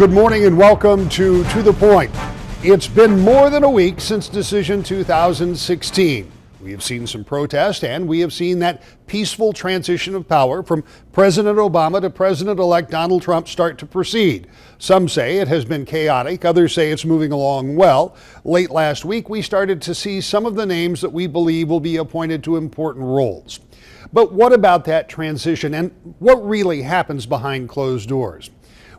Good morning and welcome to the Point. It's been more than a week since Decision 2016. We have seen some protest and we have seen that peaceful transition of power from President Obama to President-elect Donald Trump start to proceed. Some say it has been chaotic, others say it's moving along well. Late last week, we started to see some of the names that we believe will be appointed to important roles. But what about that transition and what really happens behind closed doors?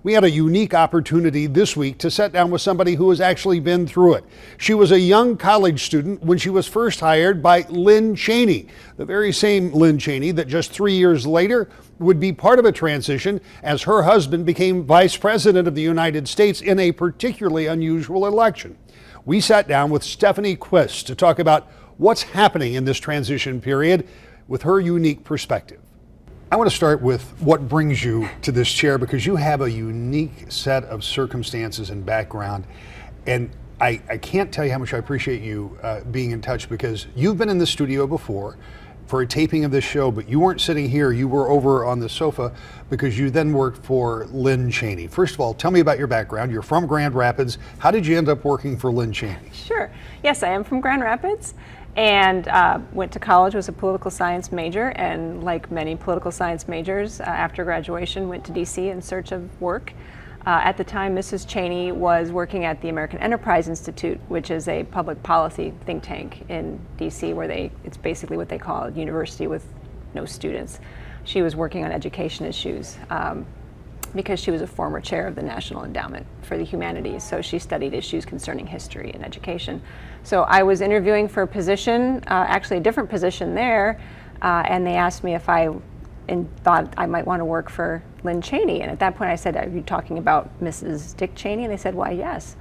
We had a unique opportunity this week to sit down with somebody who has actually been through it. She was a young college student when she was first hired by Lynne Cheney, the very same Lynne Cheney that just 3 years later would be part of a transition as her husband became Vice President of the United States in a particularly unusual election. We sat down with Stephanie Quist to talk about what's happening in this transition period with her unique perspective. I want to start with what brings you to this chair, because you have a unique set of circumstances and background. And I can't tell you how much I appreciate you being in touch, because you've been in the studio before for a taping of this show, but you weren't sitting here. You were over on the sofa because you then worked for Lynne Cheney. First of all, tell me about your background. You're from Grand Rapids. How did you end up working for Lynne Cheney? Sure. Yes, I am from Grand Rapids. And went to college, was a political science major, and like many political science majors, after graduation went to DC in search of work. At the time, Mrs. Cheney was working at the American Enterprise Institute, which is a public policy think tank in DC, where it's basically what they call a university with no students. She was working on education issues because she was a former chair of the National Endowment for the Humanities, so she studied issues concerning history and education. So I was interviewing for a position, actually a different position there, and they asked me if I thought I might want to work for Lynne Cheney. And at that point I said, "Are you talking about Mrs. Dick Cheney?" And they said, "Why, yes."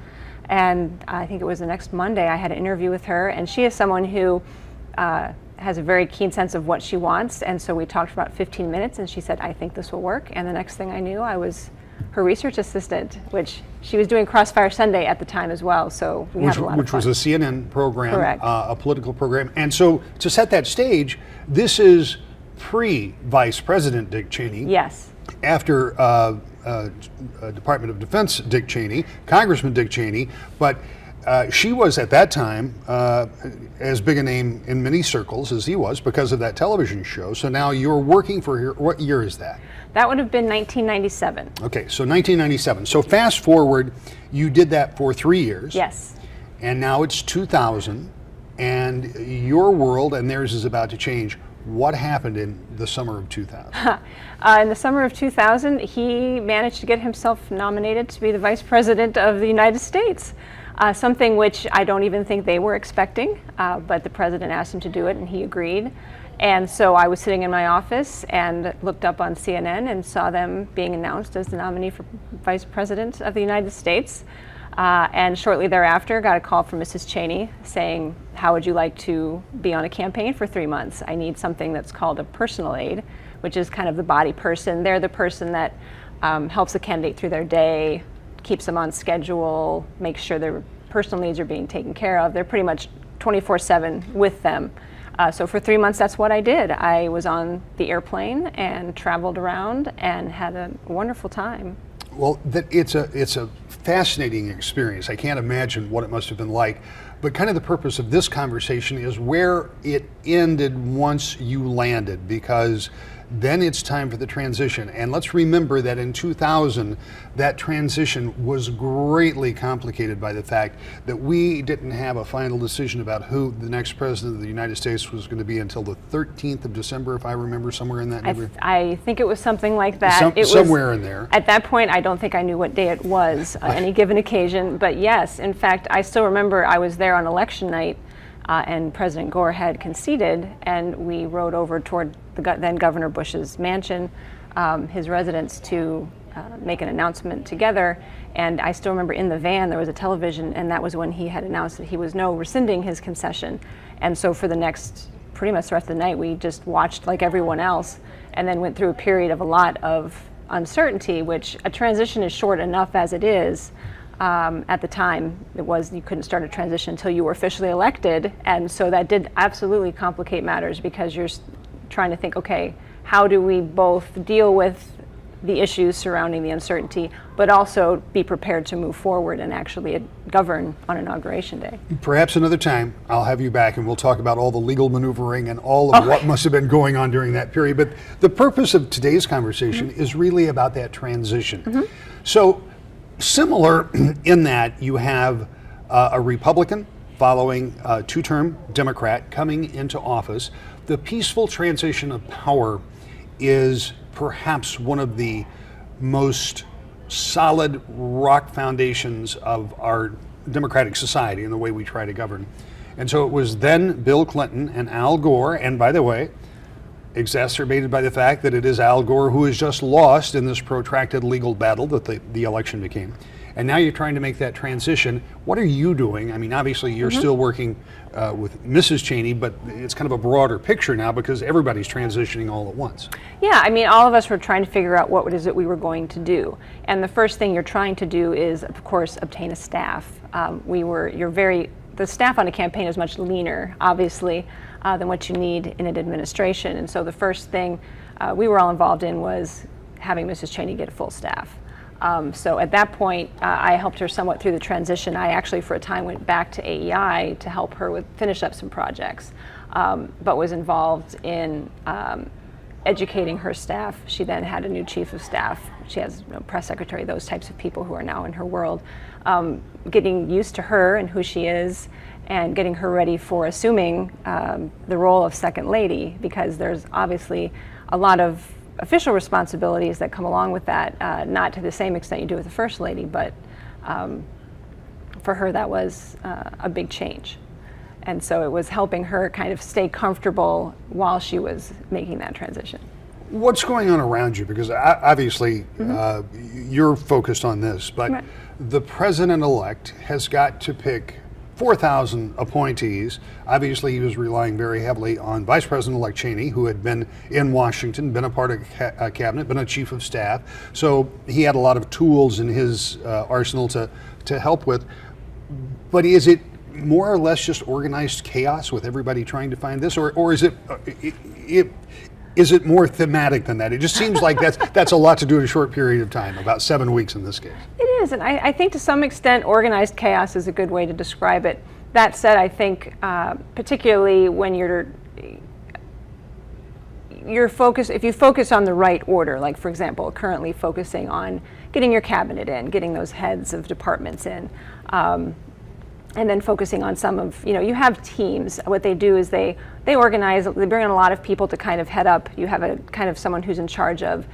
And I think it was the next Monday I had an interview with her, and she is someone who has a very keen sense of what she wants. And so we talked for about 15 minutes, and she said, "I think this will work." And the next thing I knew, I was her research assistant, which she was doing Crossfire Sunday at the time as well. So we had a lot of fun. Which was a CNN program, correct. A political program. And so to set that stage, this is Vice President Dick Cheney. Yes. After Department of Defense Dick Cheney, Congressman Dick Cheney, but she was at that time as big a name in many circles as he was because of that television show. So now you're working for her. What year is that? That would have been 1997. Okay, so 1997. So fast forward, you did that for 3 years. Yes. And now it's 2000, and your world and theirs is about to change. What happened in the summer of 2000? In the summer of 2000, he managed to get himself nominated to be the Vice President of the United States. Something which I don't even think they were expecting, but the president asked him to do it and he agreed. And so I was sitting in my office and looked up on CNN and saw them being announced as the nominee for Vice President of the United States. And shortly thereafter got a call from Mrs. Cheney saying, "How would you like to be on a campaign for 3 months? I need something that's called a personal aide," which is kind of the body person. They're the person that helps a candidate through their day, keeps them on schedule, makes sure their personal needs are being taken care of. They're pretty much 24/7 with them. So for 3 months, that's what I did. I was on the airplane and traveled around and had a wonderful time. Well, it's a fascinating experience. I can't imagine what it must have been like. But kind of the purpose of this conversation is where it ended once you landed, because then it's time for the transition. And let's remember that in 2000, that transition was greatly complicated by the fact that we didn't have a final decision about who the next president of the United States was going to be until the 13th of December, if I remember, somewhere in that neighborhood. I think it was something like that. Somewhere in there. At that point, I don't think I knew what day it was on any given occasion. But yes, in fact, I still remember I was there on election night and President Gore had conceded, and we rode over toward then Governor Bush's mansion, his residence, to make an announcement together. And I still remember in the van there was a television, and that was when he had announced that he was rescinding his concession. And so for the next, pretty much the rest of the night, we just watched like everyone else, and then went through a period of a lot of uncertainty, which a transition is short enough as it is. At the time, you couldn't start a transition until you were officially elected, and so that did absolutely complicate matters, because you're trying to think, okay, how do we both deal with the issues surrounding the uncertainty, but also be prepared to move forward and actually govern on Inauguration Day. Perhaps another time I'll have you back and we'll talk about all the legal maneuvering and all of what must have been going on during that period. But the purpose of today's conversation is really about that transition. So similar in that you have a Republican following a two-term Democrat coming into office. The peaceful transition of power is perhaps one of the most solid rock foundations of our democratic society and the way we try to govern. And so it was then Bill Clinton and Al Gore, and by the way, exacerbated by the fact that it is Al Gore who has just lost in this protracted legal battle that the election became. And now you're trying to make that transition. What are you doing? I mean, obviously you're still working with Mrs. Cheney, but it's kind of a broader picture now because everybody's transitioning all at once. Yeah, I mean, all of us were trying to figure out what it is that we were going to do. And the first thing you're trying to do is, of course, obtain a staff. The staff on a campaign is much leaner, obviously, than what you need in an administration. And so the first thing we were all involved in was having Mrs. Cheney get a full staff. So at that point, I helped her somewhat through the transition. I actually, for a time, went back to AEI to help her finish up some projects, but was involved in educating her staff. She then had a new chief of staff. She has a press secretary, those types of people who are now in her world. Getting used to her and who she is, and getting her ready for assuming the role of second lady, because there's obviously a lot of official responsibilities that come along with that, not to the same extent you do with the First Lady, but for her that was a big change. And so it was helping her kind of stay comfortable while she was making that transition. What's going on around you? Because obviously you're focused on this, but the president-elect has got to pick 4,000 appointees. Obviously, he was relying very heavily on Vice President-elect Cheney, who had been in Washington, been a part of cabinet, been a chief of staff. So he had a lot of tools in his arsenal to help with. But is it more or less just organized chaos with everybody trying to find this, or is it more thematic than that? It just seems like that's a lot to do in a short period of time, about 7 weeks in this case. It is, and I think to some extent organized chaos is a good way to describe it. That said, I think particularly when if you focus on the right order, like for example, currently focusing on getting your cabinet in, getting those heads of departments in, and then focusing on some of, you have teams. What they do is they organize, they bring in a lot of people to kind of head up. You have a kind of someone who's in charge of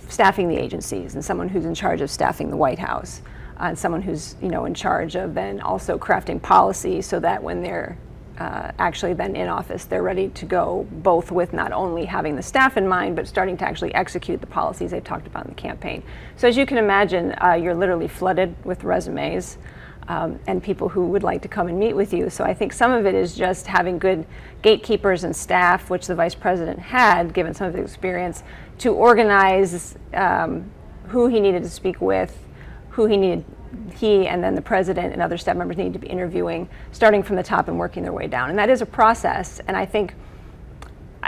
staffing the agencies, and someone who's in charge of staffing the White House, and someone who's, in charge of then also crafting policy so that when they're actually then in office, they're ready to go, both with not only having the staff in mind, but starting to actually execute the policies they've talked about in the campaign. So as you can imagine, you're literally flooded with resumes. And people who would like to come and meet with you. So I think some of it is just having good gatekeepers and staff, which the vice president had, given some of his experience, to organize who he needed to speak with, he and then the president and other staff members needed to be interviewing, starting from the top and working their way down. And that is a process. And I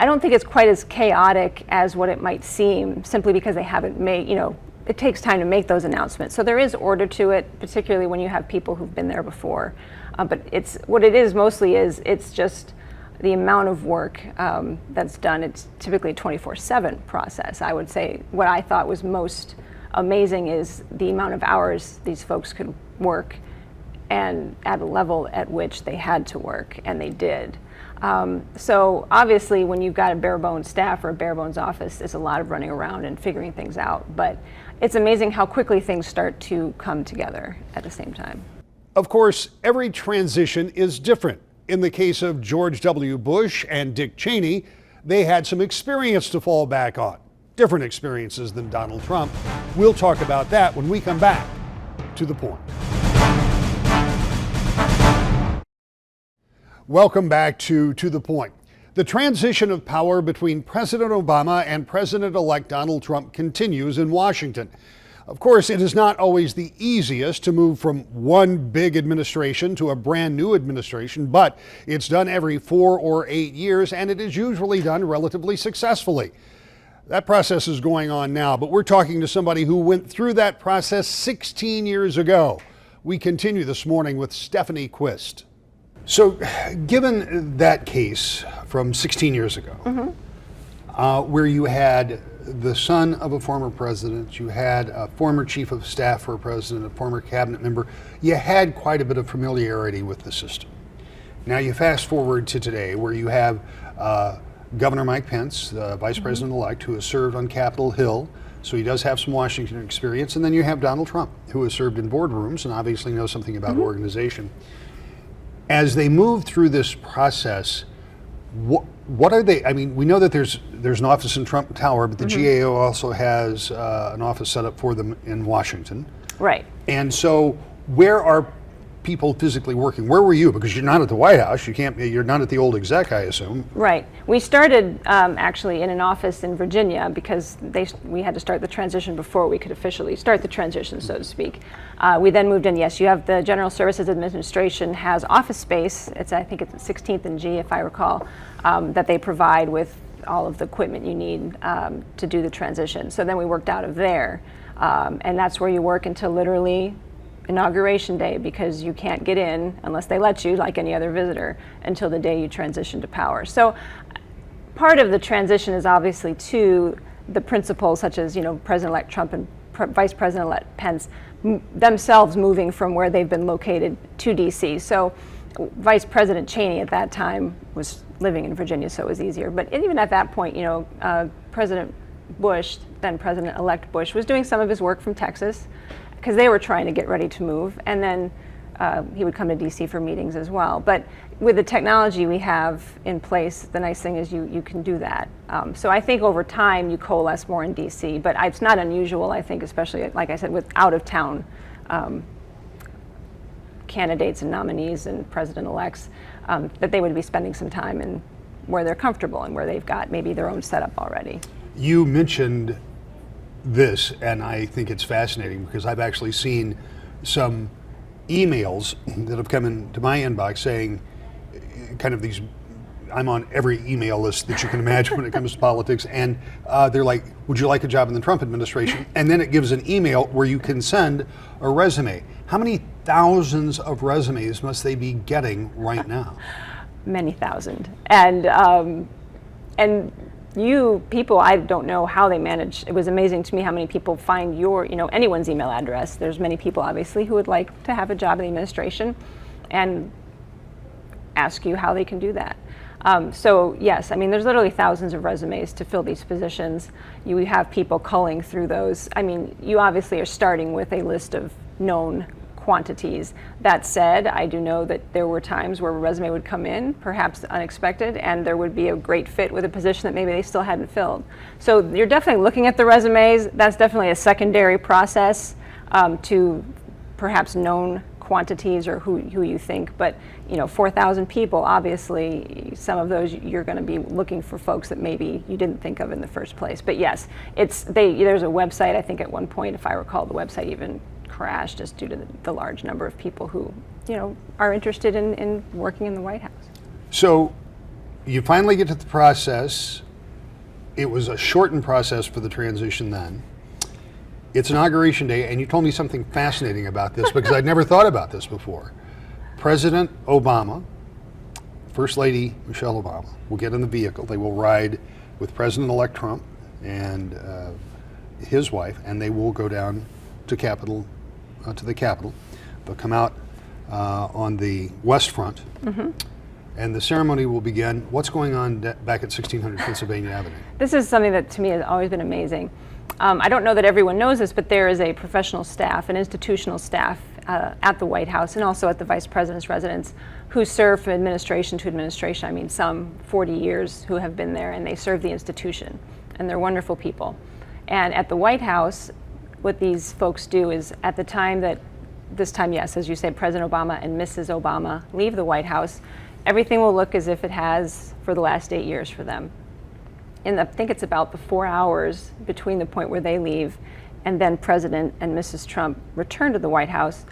don't think it's quite as chaotic as what it might seem, simply because they haven't made, it takes time to make those announcements. So there is order to it, particularly when you have people who've been there before. But it's just the amount of work that's done. It's typically a 24/7 process. I would say what I thought was most amazing is the amount of hours these folks could work, and at a level at which they had to work, and they did. So obviously when you've got a bare bones staff or a bare bones office, there's a lot of running around and figuring things out. But it's amazing how quickly things start to come together at the same time. Of course, every transition is different. In the case of George W. Bush and Dick Cheney, they had some experience to fall back on. Different experiences than Donald Trump. We'll talk about that when we come back to The Point. Welcome back to The Point. The transition of power between President Obama and President-elect Donald Trump continues in Washington. Of course, it is not always the easiest to move from one big administration to a brand new administration, but it's done every 4 or 8 years, and it is usually done relatively successfully. That process is going on now, but we're talking to somebody who went through that process 16 years ago. We continue this morning with Stephanie Quist. So, given that case from 16 years ago, where you had the son of a former president, you had a former chief of staff for a president, a former cabinet member, you had quite a bit of familiarity with the system. Now you fast forward to today, where you have Governor Mike Pence, the vice president-elect, who has served on Capitol Hill, so he does have some Washington experience. And then you have Donald Trump, who has served in boardrooms and obviously knows something about organization. As they move through this process, what are they? I mean, we know that there's an office in Trump Tower, but the GAO also has an office set up for them in Washington. Right. And so, where are people physically working? Where were you? Because you're not at the White House. You're not at the old exec, I assume. Right. We started actually in an office in Virginia because we had to start the transition before we could officially start the transition, so to speak. We then moved in. Yes, you have the General Services Administration has office space. I think it's 16th and G, if I recall, that they provide with all of the equipment you need to do the transition. So then we worked out of there, and that's where you work until literally Inauguration Day, because you can't get in unless they let you, like any other visitor, until the day you transition to power. So part of the transition is obviously to the principles such as, President-elect Trump and Vice President-elect Pence themselves moving from where they've been located to DC. So Vice President Cheney at that time was living in Virginia, so it was easier. But even at that point, President Bush, then President-elect Bush, was doing some of his work from Texas, because they were trying to get ready to move, and then he would come to DC for meetings as well. But with the technology we have in place, the nice thing is you can do that. So I think over time you coalesce more in DC, but it's not unusual, I think, especially, like I said, with out-of-town candidates and nominees and president-elects, that they would be spending some time in where they're comfortable and where they've got maybe their own setup already. You mentioned this, and I think it's fascinating because I've actually seen some emails that have come into my inbox saying kind of these, I'm on every email list that you can imagine when it comes to politics, and they're like, would you like a job in the Trump administration? And then it gives an email where you can send a resume. How many thousands of resumes must they be getting right now? Many thousand. And you people, I don't know how they manage. It was amazing to me how many people find anyone's email address. There's many people obviously who would like to have a job in the administration and ask you how they can do that. So yes, I mean, there's literally thousands of resumes to fill these positions. You have people culling through those. I mean, you obviously are starting with a list of known quantities. That said, I do know that there were times where a resume would come in, perhaps unexpected, and there would be a great fit with a position that maybe they still hadn't filled. So you're definitely looking at the resumes. That's definitely a secondary process to perhaps known quantities or who you think. But 4,000 people, obviously, some of those you're going to be looking for folks that maybe you didn't think of in the first place. But yes, there's a website. I think at one point, if I recall, the website even crashed just due to the large number of people who, are interested in working in the White House. So you finally get to the process. It was a shortened process for the transition then. It's Inauguration Day, and you told me something fascinating about this because I'd never thought about this before. President Obama, First Lady Michelle Obama, will get in the vehicle. They will ride with President-elect Trump and his wife, and they will go down to the Capitol. They'll come out on the west front, and the ceremony will begin. What's going on back at 1600 Pennsylvania Avenue? This is something that to me has always been amazing. I don't know that everyone knows this, but there is a professional staff, an institutional staff at the White House and also at the Vice President's residence who serve from administration to administration. I mean, some 40 years who have been there, and they serve the institution, and they're wonderful people. And at the White House, what these folks do is at the time that, this time, yes, as you said, President Obama and Mrs. Obama leave the White House, everything will look as if it has for the last 8 years for them. I think it's about the 4 hours between the point where they leave and then President and Mrs. Trump return to the White House.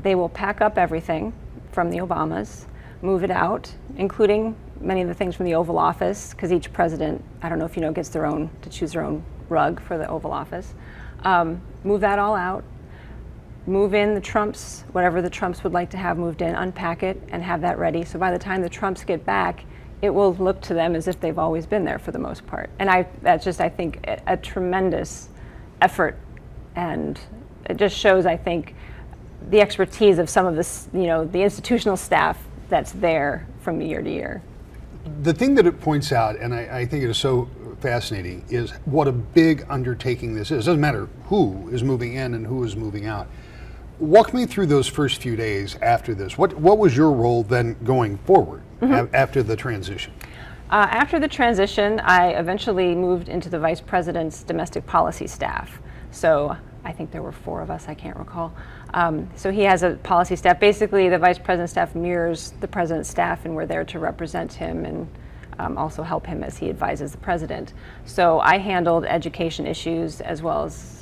They will pack up everything from the Obamas, move it out, including many of the things from the Oval Office, because each president, I don't know if you know, gets to choose their own rug for the Oval Office. Move that all out. Move in the Trumps, whatever the Trumps would like to have moved in, unpack it and have that ready. So by the time the Trumps get back, it will look to them as if they've always been there for the most part. And that's just, I think, a tremendous effort. And it just shows, I think, the expertise of some of this, the institutional staff that's there from year to year. The thing that it points out, and I think it is so fascinating, is what a big undertaking this is. It doesn't matter who is moving in and who is moving out. Walk me through those first few days after this. What was your role then going forward after the transition? After the transition, I eventually moved into the Vice President's domestic policy staff. So I think there were 4 of us, I can't recall. So he has a policy staff. Basically, the Vice President's staff mirrors the President's staff, and we're there to represent him and also help him as he advises the President. So I handled education issues as well as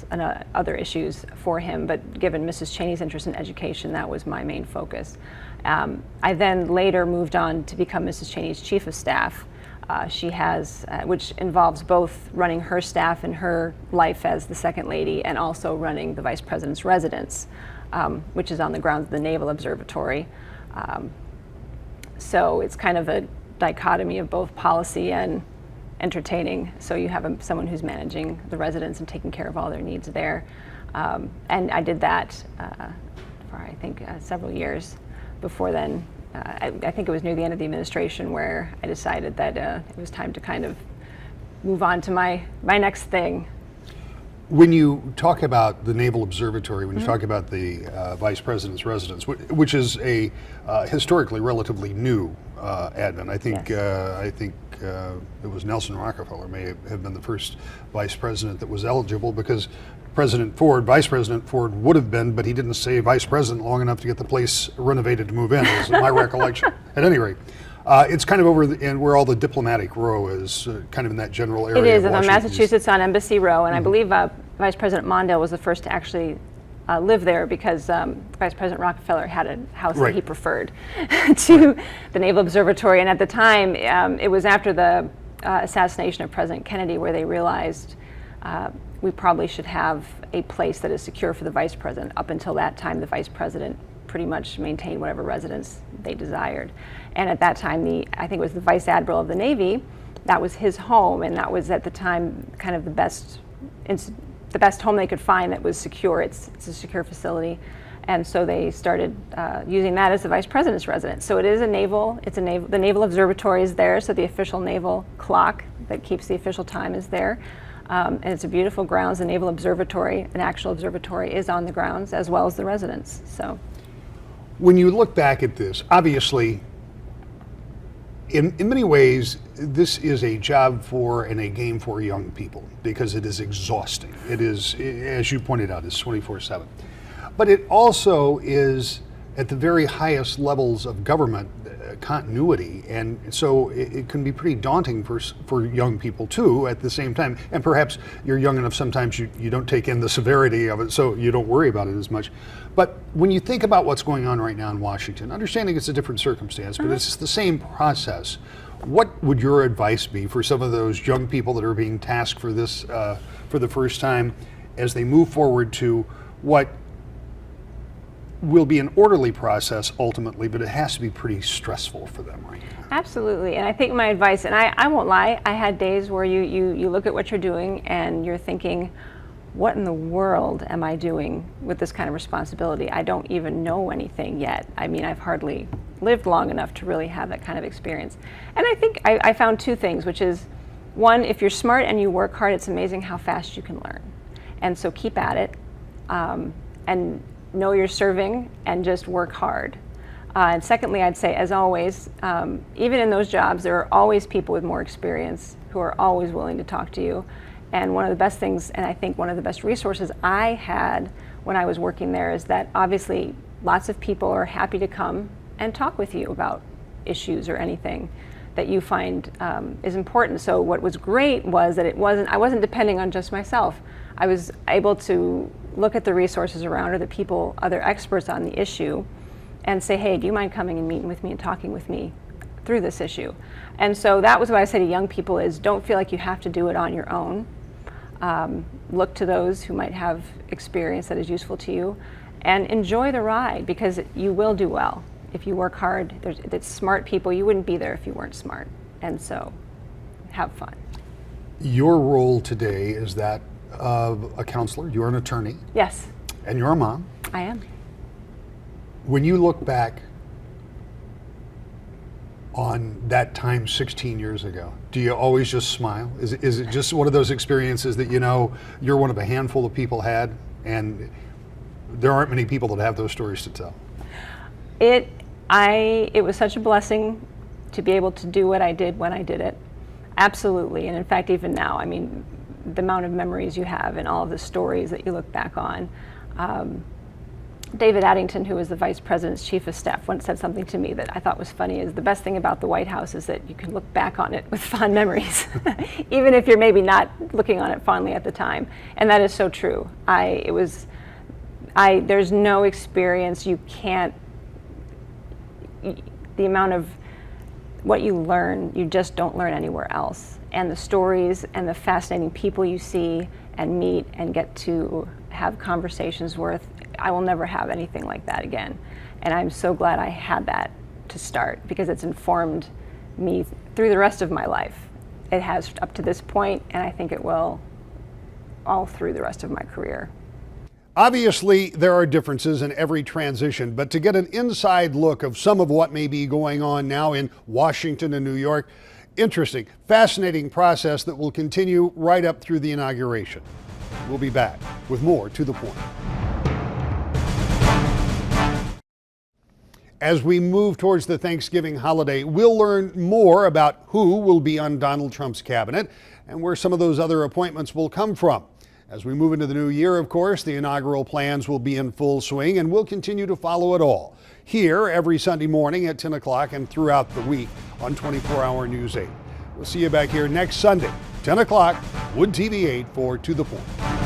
other issues for him, but given Mrs. Cheney's interest in education, that was my main focus. I then later moved on to become Mrs. Cheney's Chief of Staff. She has, which involves both running her staff and her life as the Second Lady, and also running the Vice President's residence, which is on the grounds of the Naval Observatory. So it's kind of a dichotomy of both policy and entertaining. So you have someone who's managing the residents and taking care of all their needs there. And I did that for, I think, several years. Before then, I think it was near the end of the administration where I decided that it was time to kind of move on to my next thing. When you talk about the Naval Observatory, when you talk about the Vice President's residence, which is a historically relatively new advent, I think Yes. It was Nelson Rockefeller may have been the first Vice President that was eligible, because Vice President Ford would have been, but he didn't stay Vice President long enough to get the place renovated to move in, is my recollection. At any rate, it's kind of over and where all the diplomatic row is, kind of in that general area. It is of in Washington, Massachusetts on Embassy Row, and I believe Vice President Mondale was the first to actually live there, because Vice President Rockefeller had a house that he preferred to the Naval Observatory. And at the time, it was after the assassination of President Kennedy where they realized we probably should have a place that is secure for the Vice President. Up until that time, the Vice President pretty much maintained whatever residence they desired. And at that time, I think it was the Vice Admiral of the Navy, that was his home, and that was at the time kind of the best home they could find that was secure. It's a secure facility. And so they started using that as the Vice President's residence. So it is the Naval Observatory is there, so the official naval clock that keeps the official time is there. And it's a beautiful grounds. The Naval Observatory, an actual observatory, is on the grounds as well as the residence. So, when you look back at this, obviously, in many ways, this is a job for and a game for young people, because it is exhausting. It is, as you pointed out, it's 24/7. But it also is at the very highest levels of government continuity, and so it can be pretty daunting for young people too at the same time. And perhaps you're young enough sometimes you don't take in the severity of it, so you don't worry about it as much. But when you think about what's going on right now in Washington, understanding it's a different circumstance, but it's the same process, what would your advice be for some of those young people that are being tasked for this for the first time as they move forward to what will be an orderly process ultimately, but it has to be pretty stressful for them right now? absolutely. And I think my advice, and I won't lie, I had days where you look at what you're doing and you're thinking, what in the world am I doing with this kind of responsibility? I don't even know anything yet. I mean, I've hardly lived long enough to really have that kind of experience. And I think I found 2 things, which is, one, if you're smart and you work hard, it's amazing how fast you can learn. And so keep at it, and know you're serving, and just work hard. And secondly, I'd say, as always, even in those jobs, there are always people with more experience who are always willing to talk to you. And one of the best things, and I think one of the best resources I had when I was working there, is that obviously lots of people are happy to come and talk with you about issues or anything that you find is important. So what was great was that I wasn't depending on just myself. I was able to look at the resources around, or the people, other experts on the issue, and say, hey, do you mind coming and meeting with me and talking with me through this issue. And so that was what I say to young people is don't feel like you have to do it on your own. Look to those who might have experience that is useful to you and enjoy the ride, because you will do well. If you work hard, there's smart people. You wouldn't be there if you weren't smart. And so have fun. Your role today is that of a counselor. You're an attorney. Yes. And you're a mom. I am. When you look back on that time 16 years ago, do you always just smile? Is it just one of those experiences that you're one of a handful of people had, and there aren't many people that have those stories to tell? It was such a blessing to be able to do what I did when I did it. Absolutely. And in fact, even now, I mean, the amount of memories you have and all of the stories that you look back on. David Addington, who was the vice president's chief of staff, once said something to me that I thought was funny, is the best thing about the White House is that you can look back on it with fond memories, even if you're maybe not looking on it fondly at the time. And that is so true. There's no experience you can't, the amount of what you learn, you just don't learn anywhere else. And the stories and the fascinating people you see and meet and get to have conversations with, I will never have anything like that again. And I'm so glad I had that to start, because it's informed me through the rest of my life. It has up to this point, and I think it will all through the rest of my career. Obviously, there are differences in every transition, but to get an inside look of some of what may be going on now in Washington and New York, interesting, fascinating process that will continue right up through the inauguration. We'll be back with more To the Point. As we move towards the Thanksgiving holiday, we'll learn more about who will be on Donald Trump's cabinet and where some of those other appointments will come from. As we move into the new year, of course, the inaugural plans will be in full swing, and we'll continue to follow it all here every Sunday morning at 10 o'clock and throughout the week on 24-Hour News 8. We'll see you back here next Sunday, 10 o'clock, Wood TV 8 for To the Point.